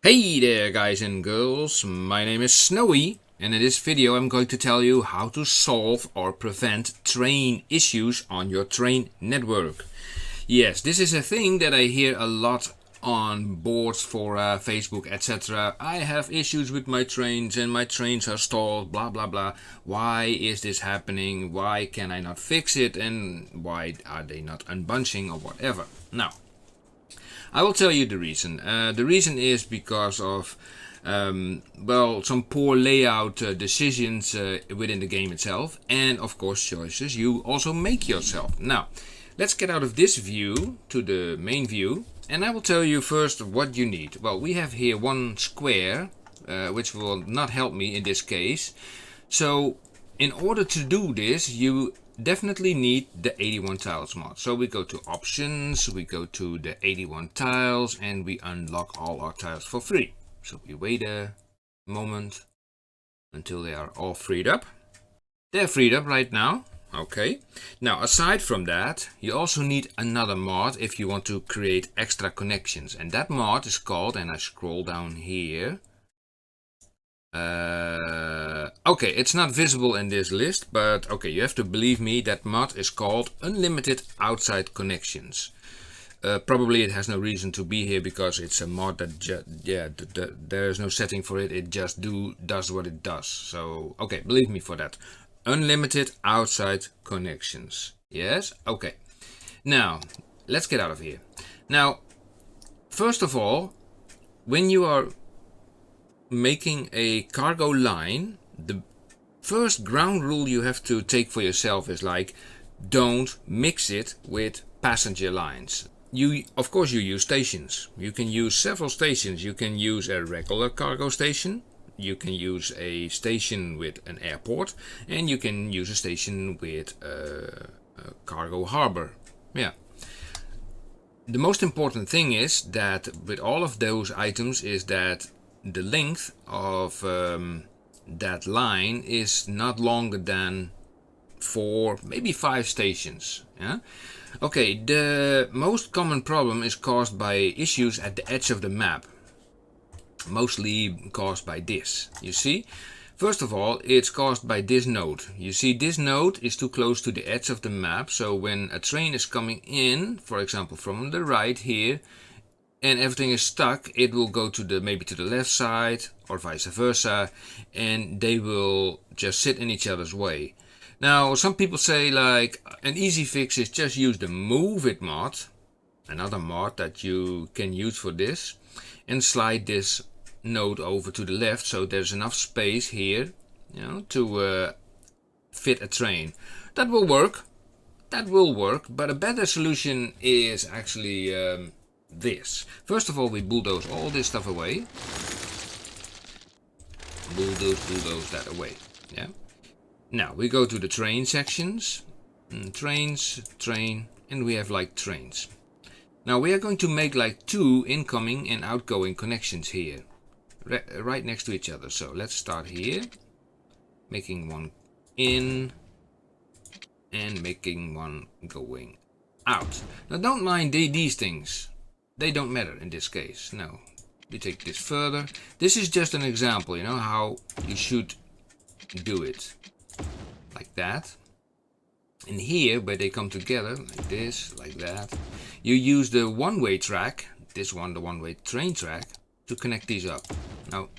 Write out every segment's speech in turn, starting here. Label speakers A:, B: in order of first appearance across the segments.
A: Hey there guys and girls, my name is Snowy and in this video I'm going to tell you how to solve or prevent train issues on your train network. Yes, this is a thing that I hear a lot on boards for Facebook, etc. I have issues with my trains and my trains are stalled, blah blah blah. Why is this happening? Why can I not fix it? And why are they not unbunching or whatever? Now, I will tell you the reason. The reason is because of some poor layout decisions within the game itself, and of course choices you also make yourself. Now, let's get out of this view to the main view, and I will tell you first what you need. Well, we have here one square, which will not help me in this case. So, in order to do this, you definitely need the 81 tiles mod. So we go to options, we go to the 81 tiles, and we unlock all our tiles for free. So we wait a moment until they are all freed up. They're freed up right now. Okay. Now, aside from that, you also need another mod if you want to create extra connections. And that mod is called, and I scroll down here. Okay, it's not visible in this list, but okay, you have to believe me, that mod is called Unlimited Outside Connections. Probably it has no reason to be here because it's a mod that there is no setting for it. It just does what it does. So okay, believe me for that. Unlimited Outside Connections. Yes, okay. Now let's get out of here. Now, first of all, when you are making a cargo line, the first ground rule you have to take for yourself is like, don't mix it with passenger lines. Of course you use stations. You can use several stations. You can use a regular cargo station, you can use a station with an airport, and you can use a station with a cargo harbor. Yeah. The most important thing is that with all of those items is that the length of that line is not longer than 4, maybe 5 stations. Yeah. Okay, the most common problem is caused by issues at the edge of the map, mostly caused by this. You see, first of all, it's caused by this node. You see, this node is too close to the edge of the map, so when a train is coming in, for example from the right here, and everything is stuck, it will go to maybe to the left side or vice versa, and they will just sit in each other's way. Now, some people say like an easy fix is just use the move it mod, another mod that you can use for this, and slide this node over to the left so there's enough space here, you know, to fit a train. That will work. That will work, but a better solution is actually this. First of all, we bulldoze all this stuff away. Bulldoze that away. Yeah. Now we go to the train sections. Trains, train, and we have like trains. Now we are going to make like 2 incoming and outgoing connections here, right next to each other. So let's start here, making one in and making one going out. Now don't mind these things. They don't matter in this case. No, we take this further. This is just an example, you know, how you should do it. Like that. And here, where they come together, like this, like that, you use the one-way track, this one, the one-way train track, to connect these up. Now,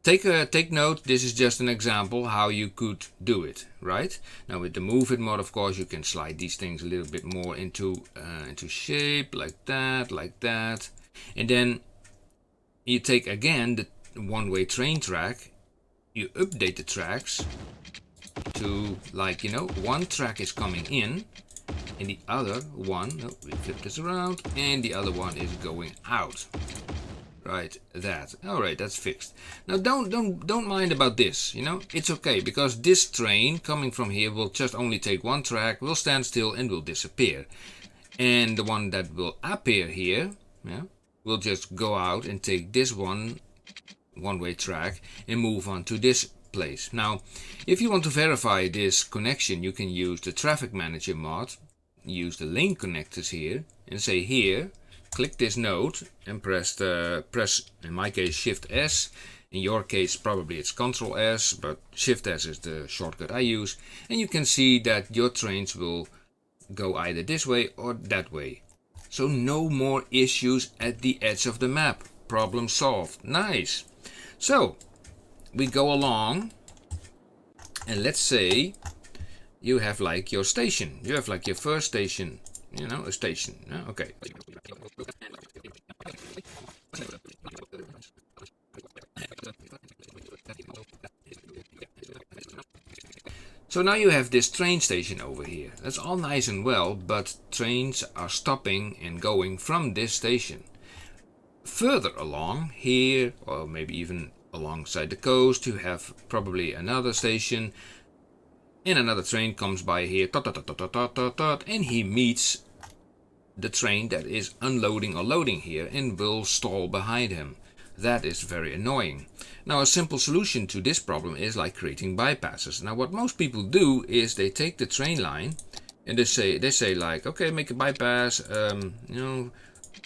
A: take note, this is just an example how you could do it, right? Now with the move it mod, of course, you can slide these things a little bit more into shape, like that. And then you take again the one-way train track, you update the tracks to, like, you know, one track is coming in and the other one, we flip this around, and the other one is going out. Right, that. Alright, that's fixed. Now don't mind about this, you know, it's okay, because this train coming from here will just only take one track, will stand still and will disappear. And the one that will appear here, yeah, will just go out and take this one-way track and move on to this place. Now, if you want to verify this connection, you can use the traffic manager mod, use the lane connectors here, and say here, click this node and press, in my case, Shift S. In your case, probably it's Ctrl S, but Shift S is the shortcut I use. And you can see that your trains will go either this way or that way. So no more issues at the edge of the map. Problem solved. Nice. So we go along, and let's say you have like your station. You have like your first station, you know, a station. Okay. So now you have this train station over here. That's all nice and well, but trains are stopping and going from this station. Further along here, or maybe even alongside the coast, you have probably another station. And another train comes by here, and he meets the train that is unloading or loading here and will stall behind him. That is very annoying. Now a simple solution to this problem is like creating bypasses. Now what most people do is they take the train line and they say like, okay, make a bypass, you know,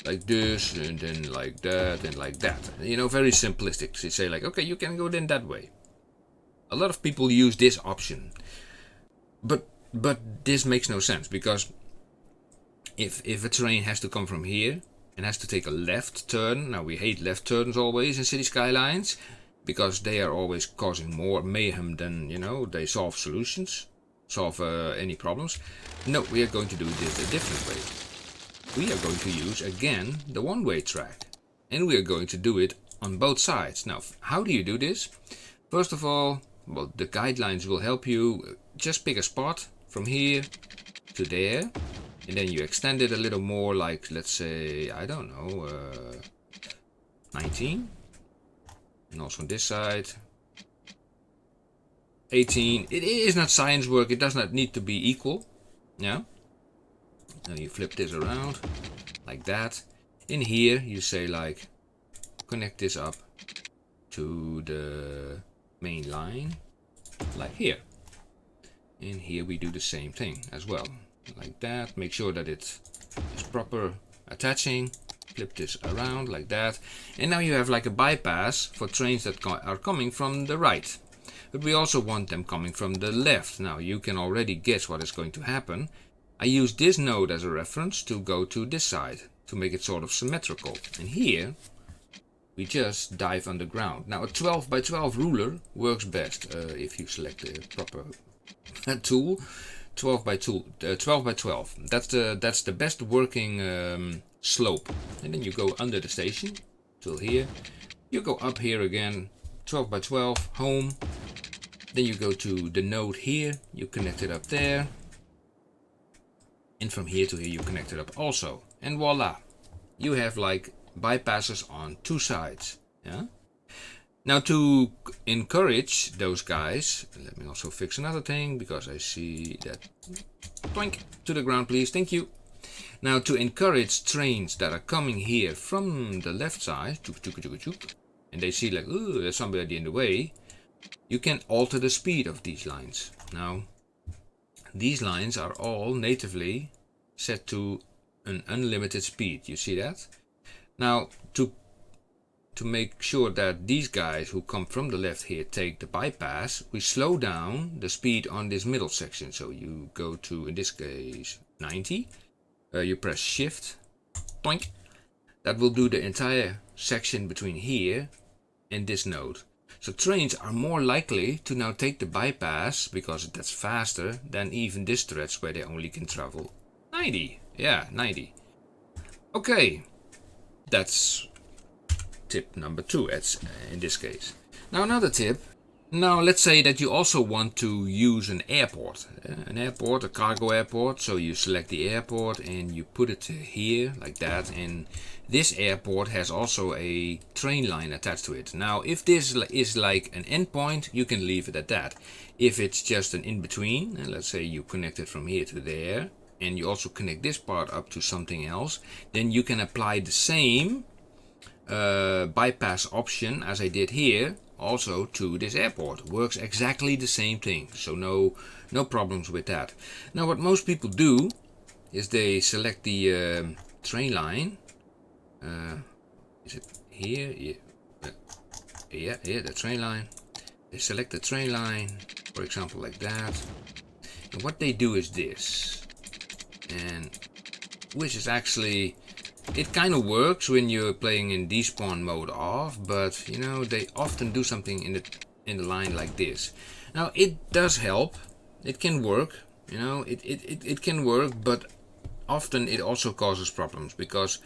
A: like this and then like that and like that. You know, very simplistic. They say like, okay, you can go then that way. A lot of people use this option. But this makes no sense, because if a train has to come from here and has to take a left turn, now we hate left turns always in City Skylines, because they are always causing more mayhem than, you know, they solve any problems. No, we are going to do this a different way. We are going to use again the one-way track, and we are going to do it on both sides. Now, how do you do this? First of all, well, the guidelines will help you. Just pick a spot from here to there, and then you extend it a little more, like, let's say, I don't know, 19. And also on this side, 18. It is not science work, it does not need to be equal. Yeah. Now you flip this around, like that. In here, you say like, connect this up to the main line, like here. And here we do the same thing as well, like that. Make sure that it is proper attaching. Flip this around like that. And now you have like a bypass for trains that are coming from the right. But we also want them coming from the left. Now you can already guess what is going to happen. I use this node as a reference to go to this side, to make it sort of symmetrical. And here we just dive underground. Now a 12 by 12 ruler works best if you select the proper tool. 12 by 12. That's the best working slope. And then you go under the station till here. You go up here again, 12 by 12, home. Then you go to the node here. You connect it up there. And from here to here you connect it up also. And voila, you have like bypasses on two sides. Yeah. Now to encourage those guys, let me also fix another thing, because I see that, boink, to the ground please, thank you. Now to encourage trains that are coming here from the left side, and they see like, ooh, there's somebody in the way, you can alter the speed of these lines. Now these lines are all natively set to an unlimited speed, you see that? Now to make sure that these guys who come from the left here take the bypass, we slow down the speed on this middle section. So you go to, in this case, 90. You press shift, boink. That will do the entire section between here and this node. So trains are more likely to now take the bypass, because that's faster than even this stretch where they only can travel 90. Yeah, 90. Okay, that's tip number 2 in this case. Now another tip. Now let's say that you also want to use an airport, a cargo airport. So you select the airport and you put it here like that, and this airport has also a train line attached to it. Now if this is like an endpoint, you can leave it at that. If it's just an in-between, and let's say you connect it from here to there, and you also connect this part up to something else, then you can apply the same bypass option as I did here also to this airport. Works exactly the same thing, so no problems with that. Now what most people do is they select the train line Is it here? Yeah, the train line. They select the train line, for example, like that. And what they do is this, and which is actually, it kind of works when you're playing in despawn mode off, but you know, they often do something in the line like this. Now it does help, it can work, you know, it can work, but often it also causes problems, because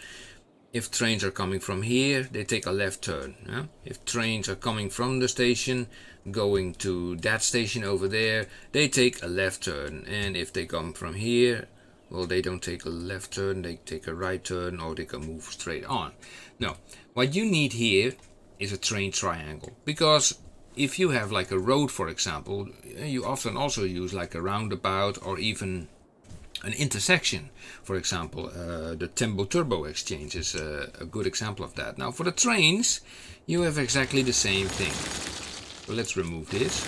A: if trains are coming from here, they take a left turn. Yeah? If trains are coming from the station, going to that station over there, they take a left turn. And if they come from here, well, they don't take a left turn, they take a right turn, or they can move straight on. No, what you need here is a train triangle, because if you have like a road, for example, you often also use like a roundabout or even an intersection. For example, the Tembo Turbo exchange is a good example of that. Now for the trains, you have exactly the same thing. So let's remove this.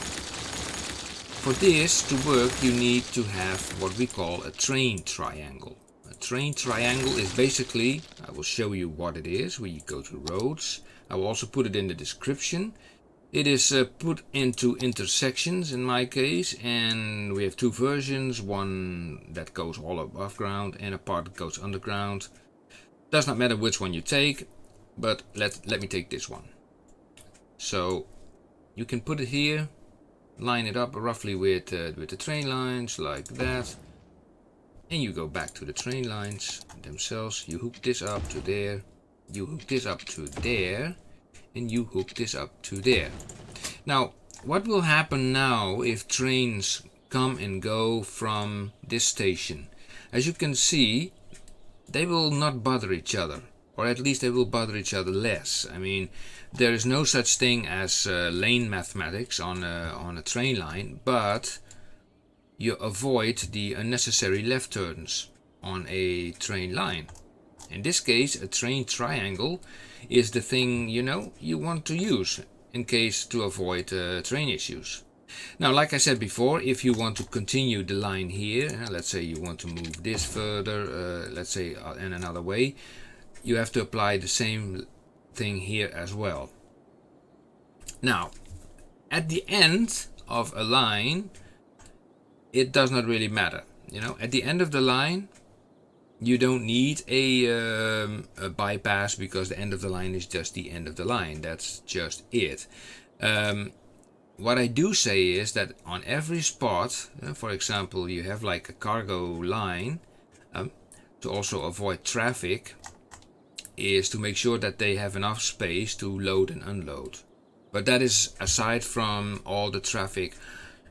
A: For this to work, you need to have what we call a train triangle. A train triangle is basically, I will show you what it is when you go to roads. I will also put it in the description. It is put into intersections in my case, and we have two versions, one that goes all above ground and a part that goes underground. Does not matter which one you take, but let me take this one. So you can put it here, line it up roughly with the train lines like that, and you go back to the train lines themselves. You hook this up to there, you hook this up to there, and you hook this up to there. Now, what will happen now if trains come and go from this station? As you can see, they will not bother each other, or at least they will bother each other less. I mean, there is no such thing as lane mathematics on a train line, but you avoid the unnecessary left turns on a train line. In this case, a train triangle is the thing, you know, you want to use in case to avoid train issues. Now, like I said before, if you want to continue the line here, let's say you want to move this further, let's say in another way, you have to apply the same thing here as well. Now, at the end of a line, it does not really matter. You know, at the end of the line, you don't need a bypass, because the end of the line is just the end of the line. That's just it. What I do say is that on every spot, for example, you have like a cargo line, to also avoid traffic, is to make sure that they have enough space to load and unload. But that is aside from all the traffic,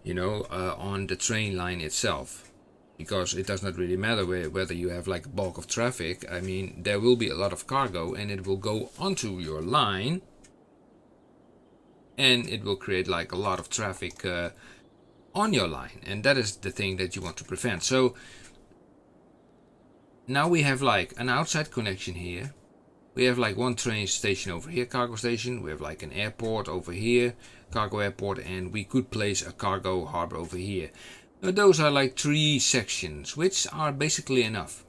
A: you know, on the train line itself. Because it does not really matter whether you have like a bulk of traffic. I mean, there will be a lot of cargo and it will go onto your line, and it will create like a lot of traffic on your line, and that is the thing that you want to prevent. So now we have like an outside connection here. We have like one train station over here, cargo station. We have like an airport over here, cargo airport, and we could place a cargo harbor over here. Those are like 3 sections, which are basically enough.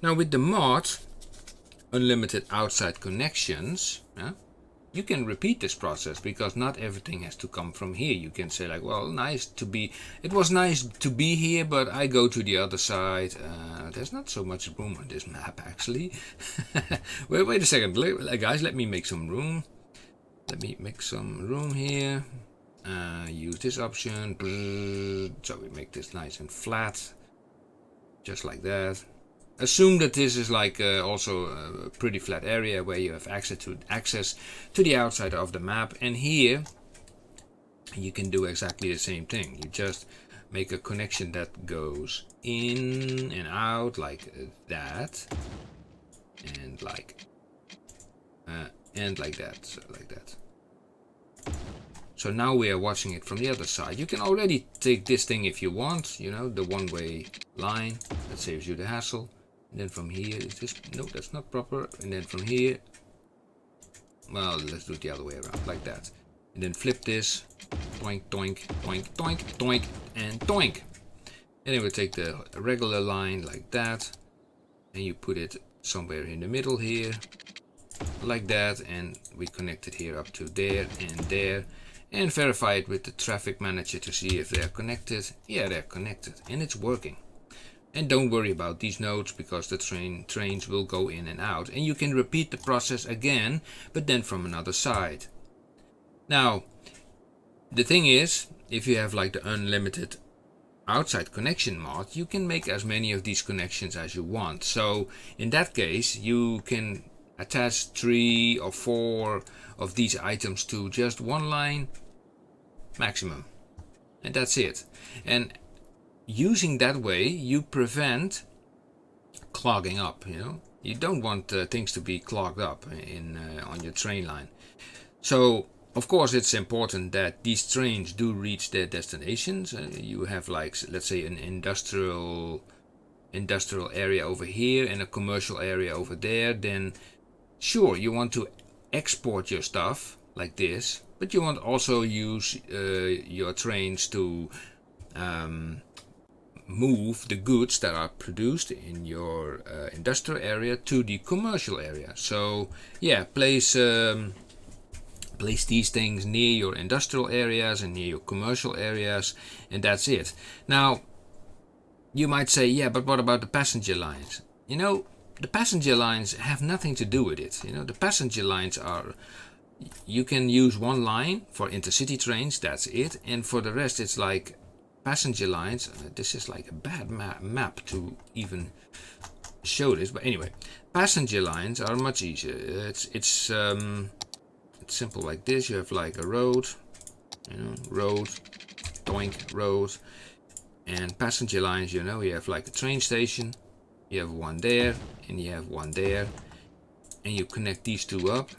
A: Now with the mod, unlimited outside connections, you can repeat this process, because not everything has to come from here. You can say like, well, it was nice to be here, but I go to the other side. There's not so much room on this map actually. wait a second, guys, let me make some room. Let me make some room here. Use this option, so we make this nice and flat, just like that. Assume that this is like also a pretty flat area where you have access to the outside of the map, and here you can do exactly the same thing. You just make a connection that goes in and out like that, and like that, so like that. So now we are watching it from the other side. You can already take this thing if you want, you know, the one-way line. That saves you the hassle. And then from here, is this? No, that's not proper. And then from here, well, let's do it the other way around, like that. And then flip this, doink, doink, doink, doink, doink, and doink. And then we take the regular line like that, and you put it somewhere in the middle here, like that, and we connect it here up to there and there, and verify it with the traffic manager to see if they're connected. Yeah, they're connected and it's working. And don't worry about these nodes, because the trains will go in and out, and you can repeat the process again, but then from another side. Now, the thing is, if you have like the unlimited outside connection mod, you can make as many of these connections as you want. So in that case, you can attach 3 or 4 of these items to just one line maximum, and that's it. And using that way, you prevent clogging up. You don't want things to be clogged up on your train line. So of course it's important that these trains do reach their destinations. You have like, let's say, an industrial area over here and a commercial area over there. Then sure, you want to export your stuff like this, but you want also use your trains to move the goods that are produced in your industrial area to the commercial area. So yeah, place these things near your industrial areas and near your commercial areas, and that's it. Now you might say, yeah, but what about the passenger lines? The passenger lines have nothing to do with it. The passenger lines are, you can use one line for intercity trains, that's it. And for the rest, it's like passenger lines. This is like a bad map to even show this, but anyway, passenger lines are much easier. It's simple like this. You have like a road, road, doink, road, and passenger lines. You have like a train station. You have one there, and you have one there, and you connect these two up,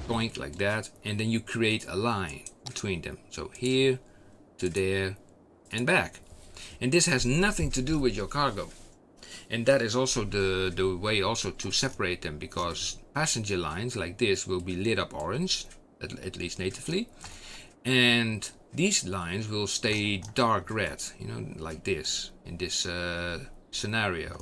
A: doink, like that, and then you create a line between them. So here to there and back. And this has nothing to do with your cargo. And that is also the way also to separate them, because passenger lines like this will be lit up orange, at least natively, and these lines will stay dark red, like this in this scenario.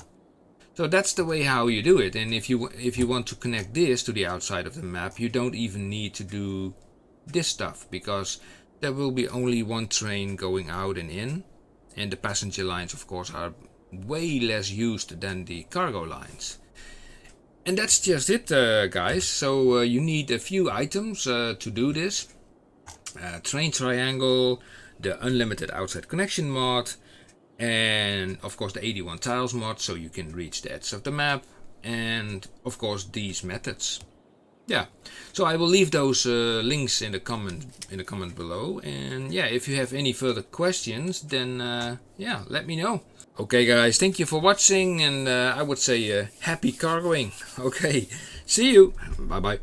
A: So that's the way how you do it. And if you want to connect this to the outside of the map, you don't even need to do this stuff, because there will be only one train going out and in, and the passenger lines of course are way less used than the cargo lines. And that's just it, guys. So you need a few items to do this. Train triangle, the unlimited outside connection mod, and of course the 81 tiles mod, so you can reach the edge of the map, and of course these methods. Yeah, so I will leave those links in the comment below, and yeah, if you have any further questions, then yeah, let me know. Okay guys, thank you for watching, and I would say happy cargoing. Okay, see you, bye bye.